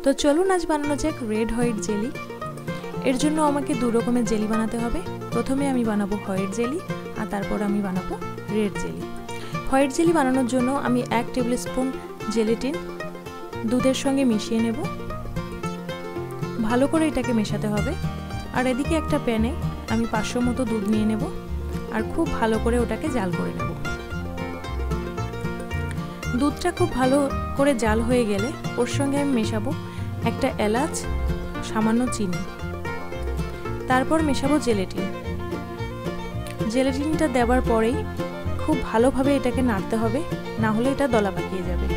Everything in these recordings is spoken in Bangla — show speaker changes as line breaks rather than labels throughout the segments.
তো চলুন আজ বানানো যাক রেড হোয়াইট জেলি। এর জন্য আমাকে দু রকমের জেলি বানাতে হবে। প্রথমে আমি বানাবো হোয়াইট জেলি আর তারপর আমি বানাবো রেড জেলি। হোয়াইট জেলি বানানোর জন্য আমি 1 টেবিল স্পুন জেলেটিন দুধের সঙ্গে মিশিয়ে নেব। ভালো করে এটাকে মেশাতে হবে। আর এদিকে একটা প্যানে আমি 500 মতো দুধ নিয়ে নেব আর খুব ভালো করে ওটাকে জাল করে নেব। দুধটা খুব ভালো করে জাল হয়ে গেলে ওর সঙ্গে আমি মেশাবো একটা এলাচ, সামান্য চিনি, তারপর মেশাবো জেলেটিন। জেলেটিনটা দেওয়ার পরেই খুব ভালোভাবে এটাকে নাড়তে হবে, না হলে এটা দলা পাকিয়ে যাবে।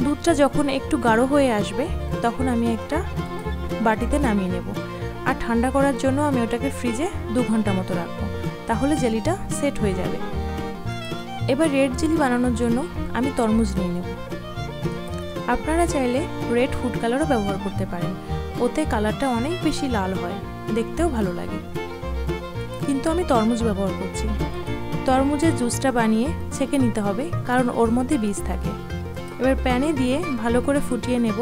দুধটা যখন একটু গাঢ় হয়ে আসবে তখন আমি একটা বাটিতে নামিয়ে নেব। আর ঠান্ডা করার জন্য আমি ওটাকে ফ্রিজে 2 ঘন্টা মতো রাখবো, তাহলে জেলিটা সেট হয়ে যাবে। এবার রেড জেলি বানানোর জন্য আমি তরমুজ নিয়ে নেব। আপনারা চাইলে রেড ফুড কালারও ব্যবহার করতে পারেন, ওতে কালারটা অনেক বেশি লাল হয়, দেখতেও ভালো লাগে। কিন্তু আমি তরমুজ ব্যবহার করছি। তরমুজের জুসটা বানিয়ে ছেঁকে নিতে হবে, কারণ ওর মধ্যে বীজ থাকে। এবার প্যানে দিয়ে ভালো করে ফুটিয়ে নেব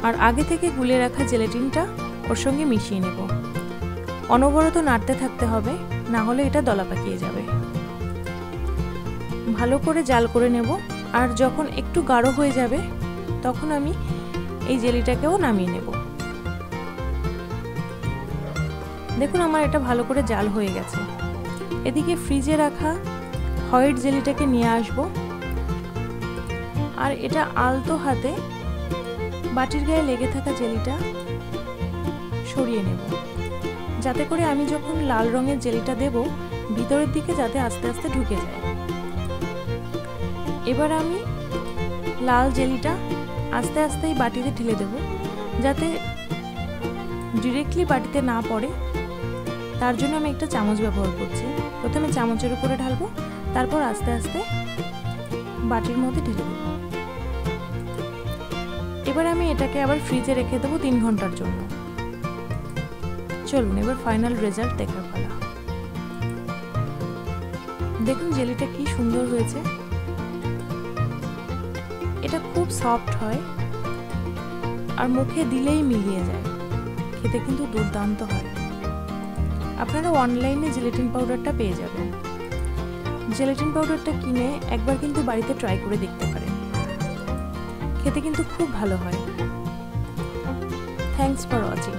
আর আগে থেকে গুলে রাখা জেলেটিনটা ওর সঙ্গে মিশিয়ে নেব। অনবরত নাড়তে থাকতে হবে, না হলে এটা দলা পাকিয়ে যাবে। ভালো করে জাল করে নেব আর যখন একটু গাঢ় হয়ে যাবে তখন আমি এই জেলিটাকেও নামিয়ে নেব। দেখুন আমার এটা ভালো করে জাল হয়ে গেছে। এদিকে ফ্রিজে রাখা হোয়াইট জেলিটাকে নিয়ে আসব আর এটা আলতো হাতে বাটির গায়ে লেগে থাকা জেলিটা সরিয়ে নেব, যাতে করে আমি যখন লাল রঙের জেলিটা দেব ভিতরের দিকে যাতে আস্তে আস্তে ঢুকে যায়। এবার আমি লাল জেলিটা আস্তে আস্তে এই বাটিতে ঢেলে দেব, যাতে ডিরেক্টলি বাটিতে না পড়ে। তার জন্য আমি একটা চামচ ব্যবহার করছি। প্রথমে চামচের উপরে ঢালবো, তারপর আস্তে আস্তে বাটির মধ্যে ঢেলে দেব। এবার আমি এটাকে আবার ফ্রিজে রেখে দেবো 3 ঘন্টার জন্য। চলুন এবার ফাইনাল রেজাল্ট দেখার পালা। দেখুন জেলিটা কি সুন্দর হয়েছে। এটা খুব সফট হয় আর মুখে দিলেই মিলিয়ে যায়, খেতে কিন্তু দুর্দান্ত হয়। আপনারা অনলাইনে জেলেটিন পাউডারটা পেয়ে যাবেন। জেলেটিন পাউডারটা কিনে একবার কিন্তু বাড়িতে ট্রাই করে দেখতে পারেন, খেতে কিন্তু খুব ভালো হয়। Thanks for watching.